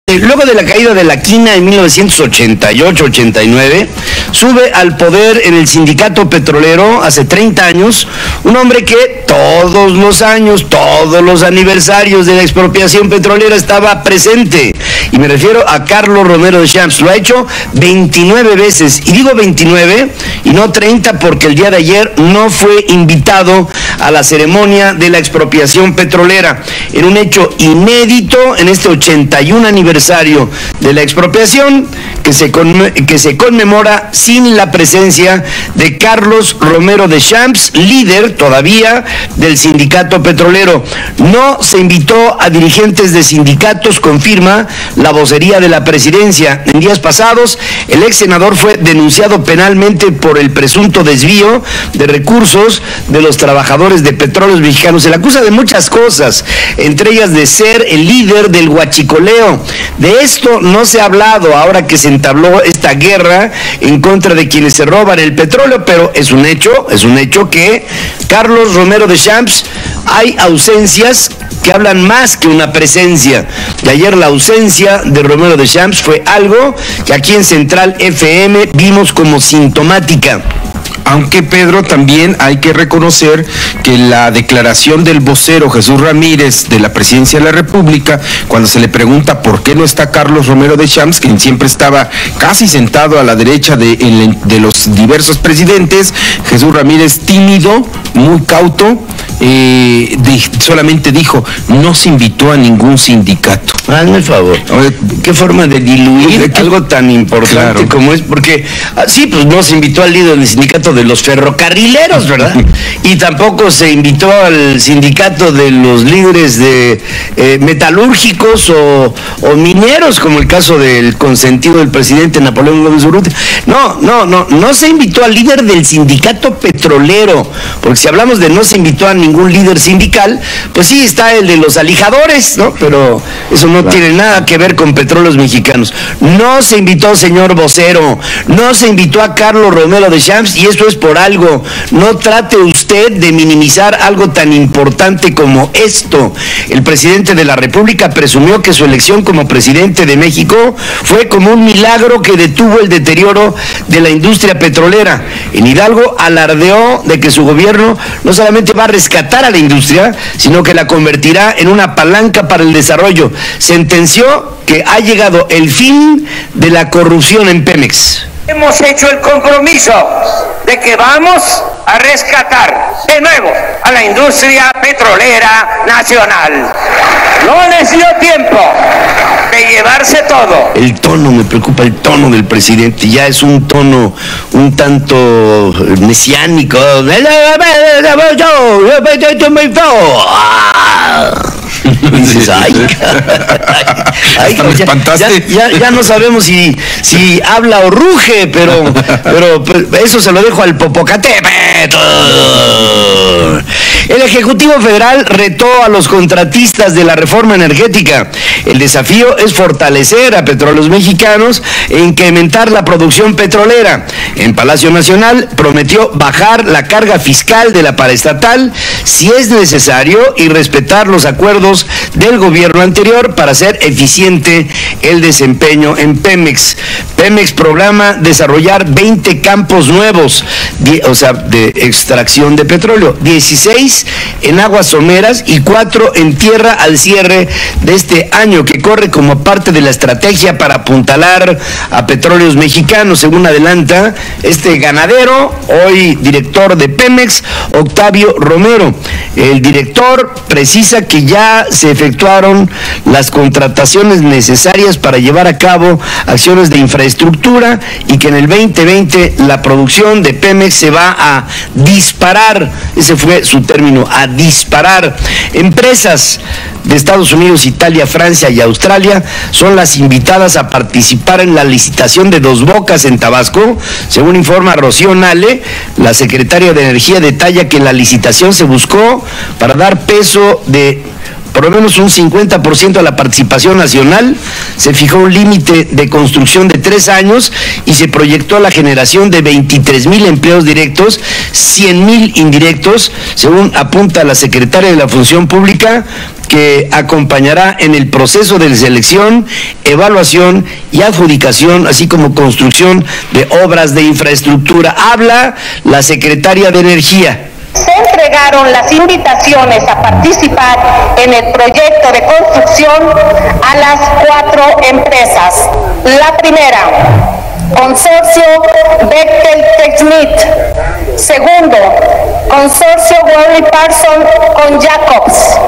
Luego de la caída de la quina en 1988-89, sube al poder en el sindicato petrolero hace 30 años, un hombre que todos los años, todos los aniversarios de la expropiación petrolera estaba presente. Y me refiero a Carlos Romero de Champs. Lo ha hecho 29 veces. Y digo 29 y no 30 porque el día de ayer no fue invitado a la ceremonia de la expropiación petrolera. En un hecho inédito en este 81 aniversario de la expropiación que se conmemora sin la presencia de Carlos Romero de Champs, líder todavía del sindicato petrolero. No se invitó a dirigentes de sindicatos, confirma la vocería de la presidencia. En días pasados, el ex senador fue denunciado penalmente por el presunto desvío de recursos de los trabajadores de Petróleos Mexicanos. Se le acusa de muchas cosas, entre ellas de ser el líder del huachicoleo. De esto no se ha hablado ahora que se entabló esta guerra en contra de quienes se roban el petróleo, pero es un hecho que Carlos Romero de Champs, hay ausencias que hablan más que una presencia. Y ayer la ausencia de Romero de Champs fue algo que aquí en Central FM vimos como sintomática. Aunque, Pedro, también hay que reconocer que la declaración del vocero Jesús Ramírez de la Presidencia de la República, cuando se le pregunta por qué no está Carlos Romero de Champs, quien siempre estaba casi sentado a la derecha de los diversos presidentes, Jesús Ramírez, tímido, muy cauto, solamente dijo, no se invitó a ningún sindicato. Hazme el favor. ¿Qué forma de diluir algo tan importante como es? Porque, sí, pues no se invitó al líder del sindicato de los ferrocarrileros, ¿verdad? Y tampoco se invitó al sindicato de los líderes de metalúrgicos o mineros, como el caso del consentido del presidente Napoleón Gómez Urrutia. No se invitó al líder del sindicato petrolero, porque si hablamos de no se invitó a ningún líder sindical, pues sí está el de los alijadores, ¿no? Pero eso no tiene nada que ver con Petróleos Mexicanos. No se invitó, señor vocero, no se invitó a Carlos Romero de Champs, y esto es por algo. No trate usted de minimizar algo tan importante como esto. El presidente de la República presumió que su elección como presidente de México fue como un milagro que detuvo el deterioro de la industria petrolera. En Hidalgo alardeó de que su gobierno no solamente va a rescatar a la industria, sino que la convertirá en una palanca para el desarrollo. Sentenció que ha llegado el fin de la corrupción en Pemex. Hemos hecho el compromiso de que vamos a rescatar de nuevo a la industria petrolera nacional. No les dio tiempo de llevarse todo. El tono, me preocupa el tono del presidente, ya es un tono un tanto mesiánico. Dices, ya no sabemos si habla o ruge, pero eso se lo dejo al Popocatépetl. El Ejecutivo Federal retó a los contratistas de la reforma energética. El desafío es fortalecer a Petróleos Mexicanos e incrementar la producción petrolera. En Palacio Nacional prometió bajar la carga fiscal de la paraestatal si es necesario y respetar los acuerdos del gobierno anterior para hacer eficiente el desempeño en Pemex. Pemex programa desarrollar 20 campos nuevos, de extracción de petróleo, 16 en aguas someras y 4 en tierra al cierre de este año, que corre como parte de la estrategia para apuntalar a Petróleos Mexicanos, según adelanta este ganadero, hoy director de Pemex, Octavio Romero. El director precisa que ya se efectuaron las contrataciones necesarias para llevar a cabo acciones de infraestructura y que en el 2020 la producción de Pemex se va a disparar. Ese fue su término, a disparar. Empresas de Estados Unidos, Italia, Francia y Australia son las invitadas a participar en la licitación de Dos Bocas en Tabasco. Según informa Rocío Nale, la secretaria de Energía detalla que la licitación se buscó para dar por lo menos un 50% a la participación nacional, se fijó un límite de construcción de 3 años y se proyectó la generación de 23,000 empleos directos, 100,000 indirectos, según apunta la secretaria de la Función Pública, que acompañará en el proceso de selección, evaluación y adjudicación, así como construcción de obras de infraestructura. Habla la secretaria de Energía. Se entregaron las invitaciones a participar en el proyecto de construcción a las 4 empresas. La primera, Consorcio Bechtel Technip. Segundo, Consorcio Worley Parsons con Jacobs.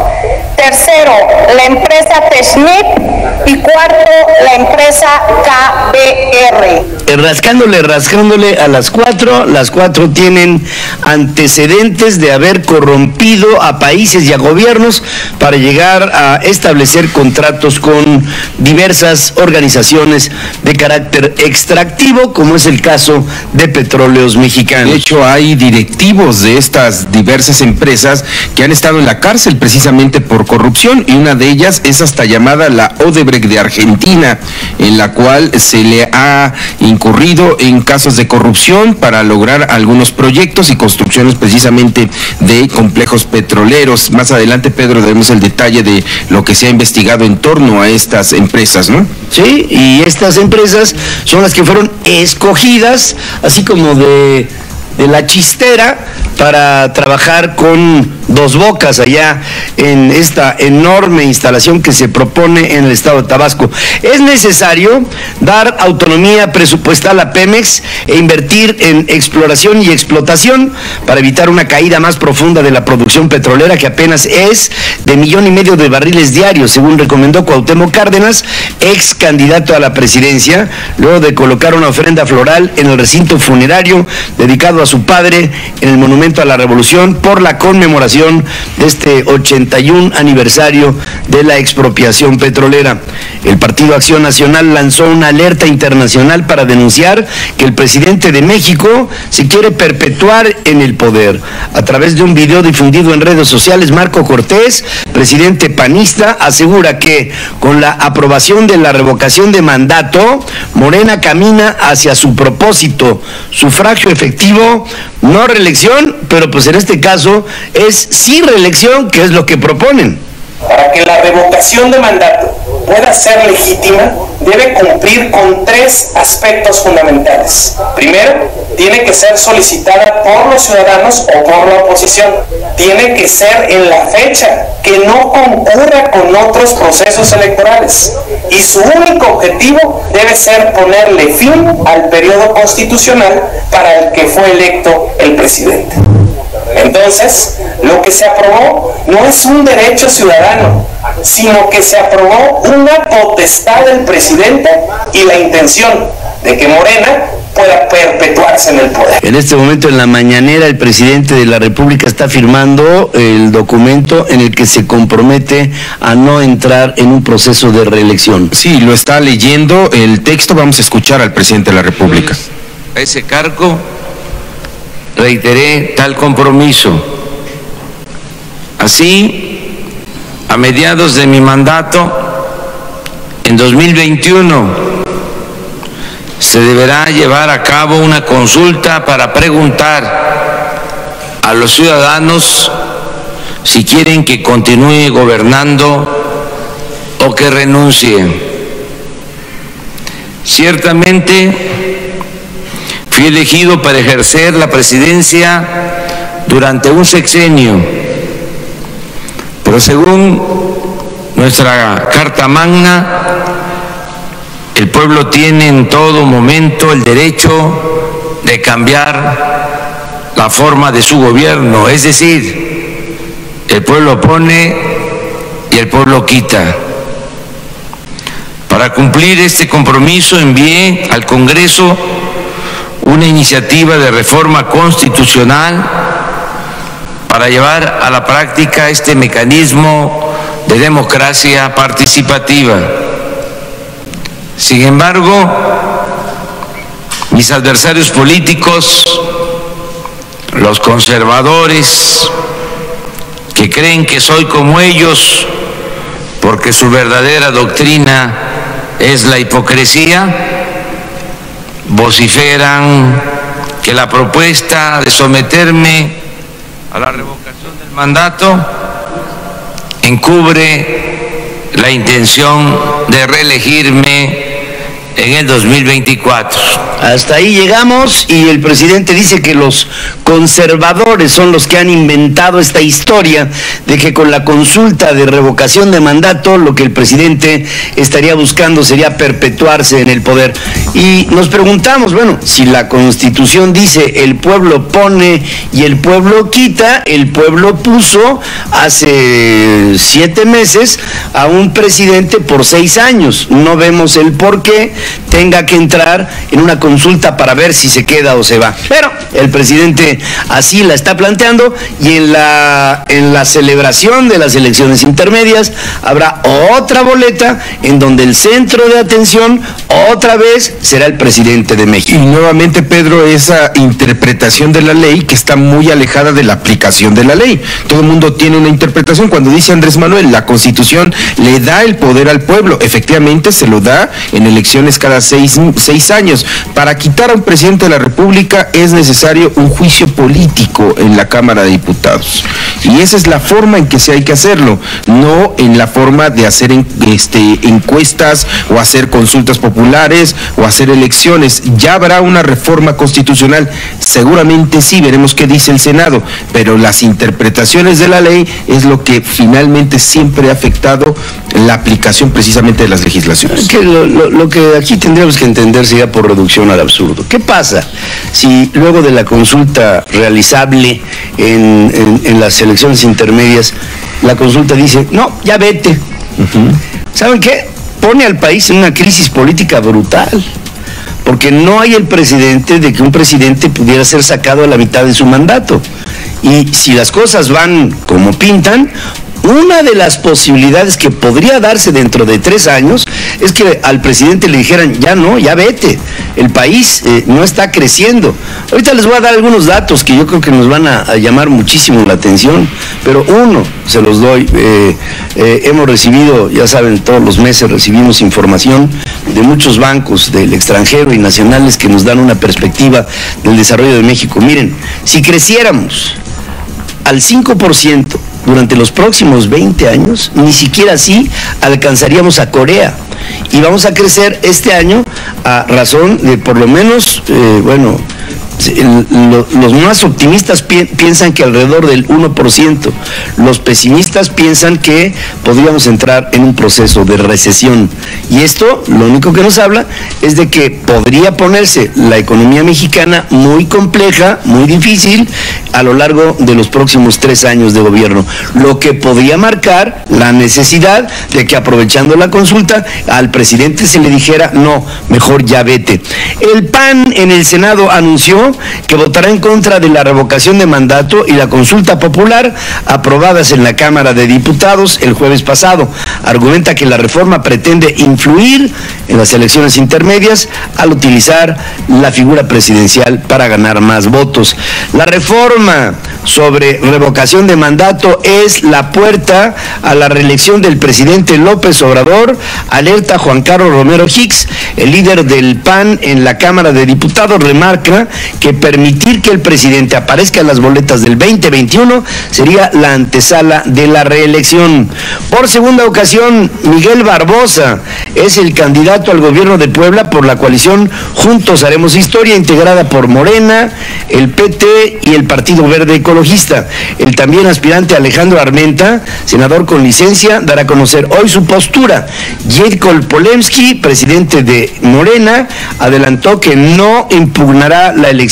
Tercero, la empresa Technip. Y cuarto, la empresa KBR. Rascándole a las 4 tienen antecedentes de haber corrompido a países y a gobiernos para llegar a establecer contratos con diversas organizaciones de carácter extractivo, como es el caso de Petróleos Mexicanos. De hecho, hay directivos de estas diversas empresas que han estado en la cárcel precisamente por corrupción, y una de ellas es hasta llamada la Odebrecht de Argentina, en la cual se le ha incurrido en casos de corrupción para lograr algunos proyectos y construcciones precisamente de complejos petroleros. Más adelante, Pedro, daremos el detalle de lo que se ha investigado en torno a estas empresas, ¿no? Sí, y estas empresas son las que fueron escogidas, así como de la chistera, para trabajar con Dos Bocas allá en esta enorme instalación que se propone en el estado de Tabasco. Es necesario dar autonomía presupuestal a Pemex e invertir en exploración y explotación para evitar una caída más profunda de la producción petrolera, que apenas es de 1,5 millones de barriles diarios, según recomendó Cuauhtémoc Cárdenas, ex candidato a la presidencia, luego de colocar una ofrenda floral en el recinto funerario dedicado a su padre en el Monumento a la Revolución por la conmemoración de este 81 aniversario de la expropiación petrolera. El Partido Acción Nacional lanzó una alerta internacional para denunciar que el presidente de México se quiere perpetuar en el poder. A través de un video difundido en redes sociales, Marco Cortés, presidente panista, asegura que con la aprobación de la revocación de mandato, Morena camina hacia su propósito: sufragio efectivo, no reelección, pero pues en este caso es sí reelección, que es lo que proponen. Para que la revocación de mandato pueda ser legítima, debe cumplir con 3 aspectos fundamentales. Primero, tiene que ser solicitada por los ciudadanos o por la oposición. Tiene que ser en la fecha, que no concurra con otros procesos electorales. Y su único objetivo debe ser ponerle fin al periodo constitucional para el que fue electo el presidente. Entonces, lo que se aprobó no es un derecho ciudadano, sino que se aprobó una potestad del presidente y la intención de que Morena pueda perpetuarse en el poder. En este momento, en la mañanera, el presidente de la República está firmando el documento en el que se compromete a no entrar en un proceso de reelección. Sí, lo está leyendo el texto. Vamos a escuchar al presidente de la República. A ese cargo reiteré tal compromiso. Así, a mediados de mi mandato, en 2021, se deberá llevar a cabo una consulta para preguntar a los ciudadanos si quieren que continúe gobernando o que renuncie. Ciertamente, fui elegido para ejercer la presidencia durante un sexenio, pero según nuestra Carta Magna, el pueblo tiene en todo momento el derecho de cambiar la forma de su gobierno, es decir, el pueblo pone y el pueblo quita. Para cumplir este compromiso envié al Congreso una iniciativa de reforma constitucional para llevar a la práctica este mecanismo de democracia participativa. Sin embargo, mis adversarios políticos, los conservadores, que creen que soy como ellos, porque su verdadera doctrina es la hipocresía, vociferan que la propuesta de someterme a la revocación del mandato encubre la intención de reelegirme en el 2024. Hasta ahí llegamos y el presidente dice que los conservadores son los que han inventado esta historia de que con la consulta de revocación de mandato lo que el presidente estaría buscando sería perpetuarse en el poder. Y nos preguntamos, bueno, si la Constitución dice el pueblo pone y el pueblo quita, el pueblo puso hace 7 meses a un presidente por 6 años. No vemos el por qué tenga que entrar en una consulta para ver si se queda o se va. Pero el presidente así la está planteando y en la celebración de las elecciones intermedias habrá otra boleta en donde el centro de atención otra vez será el presidente de México. Y nuevamente, Pedro, esa interpretación de la ley que está muy alejada de la aplicación de la ley. Todo el mundo tiene una interpretación. Cuando dice Andrés Manuel, la Constitución le da el poder al pueblo, efectivamente se lo da en elecciones cada 6 años. Para quitar a un presidente de la República es necesario un juicio político en la Cámara de Diputados. Y esa es la forma en que se hay que hacerlo, no en la forma de hacer encuestas o hacer consultas populares o hacer elecciones. Ya habrá una reforma constitucional, seguramente sí, veremos qué dice el Senado, pero las interpretaciones de la ley es lo que finalmente siempre ha afectado la aplicación precisamente de las legislaciones. Que lo que aquí tendríamos que entender sería por reducción al absurdo. ¿Qué pasa si luego de la consulta realizable en las elecciones intermedias, la consulta dice, no, ya vete? ¿Saben qué? Pone al país en una crisis política brutal, porque no hay el precedente de que un presidente pudiera ser sacado a la mitad de su mandato. Y si las cosas van como pintan, una de las posibilidades que podría darse dentro de 3 años es que al presidente le dijeran, ya no, ya vete, el país no está creciendo. Ahorita les voy a dar algunos datos que yo creo que nos van a llamar muchísimo la atención, pero uno se los doy. Hemos recibido, ya saben, todos los meses recibimos información de muchos bancos del extranjero y nacionales que nos dan una perspectiva del desarrollo de México. Miren, si creciéramos al 5% durante los próximos 20 años, ni siquiera así alcanzaríamos a Corea. Y vamos a crecer este año a razón de por lo menos, los más optimistas piensan que alrededor del 1%, los pesimistas piensan que podríamos entrar en un proceso de recesión. Y esto lo único que nos habla es de que podría ponerse la economía mexicana muy compleja, muy difícil a lo largo de los próximos 3 años de gobierno, lo que podría marcar la necesidad de que, aprovechando la consulta, al presidente se le dijera, no, mejor ya vete. El PAN en el Senado anunció que votará en contra de la revocación de mandato y la consulta popular aprobadas en la Cámara de Diputados el jueves pasado. Argumenta que la reforma pretende influir en las elecciones intermedias al utilizar la figura presidencial para ganar más votos. La reforma sobre revocación de mandato es la puerta a la reelección del presidente López Obrador, alerta Juan Carlos Romero Hicks, el líder del PAN en la Cámara de Diputados. Remarca que permitir que el presidente aparezca en las boletas del 2021 sería la antesala de la reelección. Por segunda ocasión, Miguel Barbosa es el candidato al gobierno de Puebla por la coalición Juntos Haremos Historia, integrada por Morena, el PT y el Partido Verde Ecologista. El también aspirante Alejandro Armenta, senador con licencia, dará a conocer hoy su postura. Jacob Polemski, presidente de Morena, adelantó que no impugnará la elección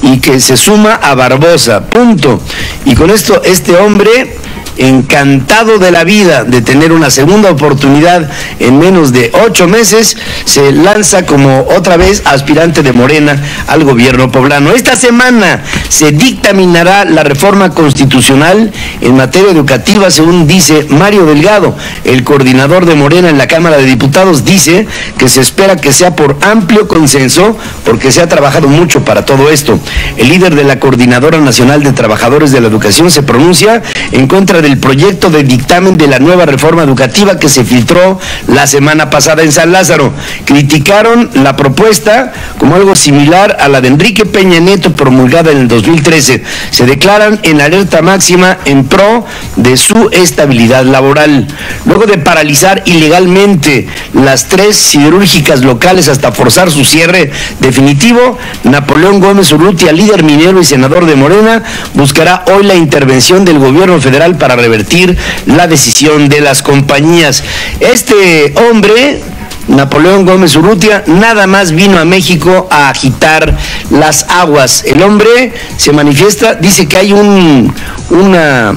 y que se suma a Barbosa, punto. Y con esto este hombre, encantado de la vida de tener una segunda oportunidad en menos de 8 meses, se lanza como otra vez aspirante de Morena al gobierno poblano. Esta semana se dictaminará la reforma constitucional en materia educativa, según dice Mario Delgado, el coordinador de Morena en la Cámara de Diputados. Dice que se espera que sea por amplio consenso porque se ha trabajado mucho para todo esto. El líder de la Coordinadora Nacional de Trabajadores de la Educación se pronuncia en contra de del proyecto de dictamen de la nueva reforma educativa que se filtró la semana pasada en San Lázaro. Criticaron la propuesta como algo similar a la de Enrique Peña Nieto promulgada en el 2013. Se declaran en alerta máxima en pro de su estabilidad laboral. Luego de paralizar ilegalmente las 3 siderúrgicas locales hasta forzar su cierre definitivo, Napoleón Gómez Urrutia, líder minero y senador de Morena, buscará hoy la intervención del gobierno federal para revertir la decisión de las compañías. Este hombre, Napoleón Gómez Urrutia, nada más vino a México a agitar las aguas. El hombre se manifiesta, dice que hay una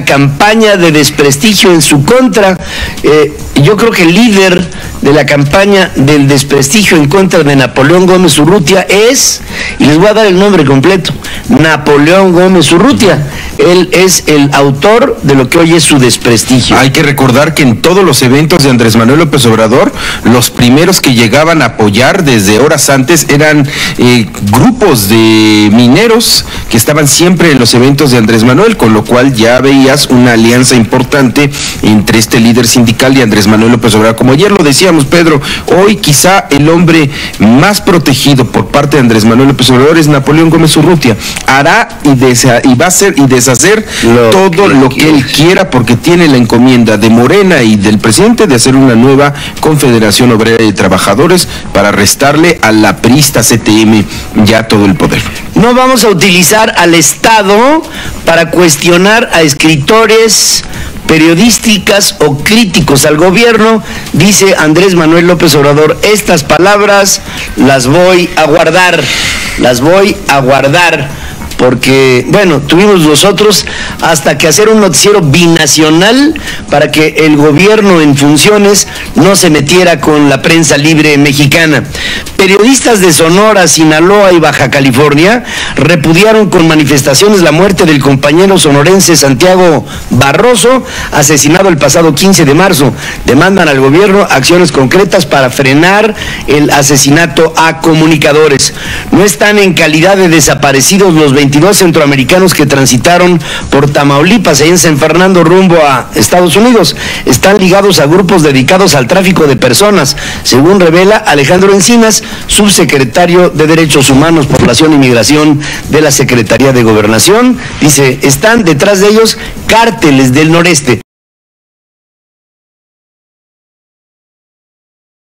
campaña de desprestigio en su contra. Yo creo que el líder de la campaña del desprestigio en contra de Napoleón Gómez Urrutia es, y les voy a dar el nombre completo, Napoleón Gómez Urrutia. Él es el autor de lo que hoy es su desprestigio. Hay que recordar que en todos los eventos de Andrés Manuel López Obrador, los primeros que llegaban a apoyar desde horas antes eran grupos de mineros que estaban siempre en los eventos de Andrés Manuel, con lo cual ya veías una alianza importante entre este líder sindical y Andrés Manuel López Obrador. Como ayer lo decíamos, Pedro, hoy quizá el hombre más protegido por parte de Andrés Manuel López Obrador es Napoleón Gómez Urrutia. Hará y va a hacer y deshacer todo lo que él quiera, porque tiene la encomienda de Morena y del presidente de hacer una nueva Confederación Obrera de Trabajadores para restarle a la priista CTM ya todo el poder. No vamos a utilizar al Estado para cuestionar a escritores, periodísticas o críticos al gobierno, dice Andrés Manuel López Obrador. Estas palabras las voy a guardar, porque, bueno, tuvimos nosotros hasta que hacer un noticiero binacional para que el gobierno en funciones no se metiera con la prensa libre mexicana. Periodistas de Sonora, Sinaloa y Baja California repudiaron con manifestaciones la muerte del compañero sonorense Santiago Barroso, asesinado el pasado 15 de marzo. Demandan al gobierno acciones concretas para frenar el asesinato a comunicadores. No están en calidad de desaparecidos los 22 centroamericanos que transitaron por Tamaulipas y en San Fernando rumbo a Estados Unidos. Están ligados a grupos dedicados al tráfico de personas, según revela Alejandro Encinas, subsecretario de Derechos Humanos, Población y Migración de la Secretaría de Gobernación. Dice, están detrás de ellos cárteles del noreste.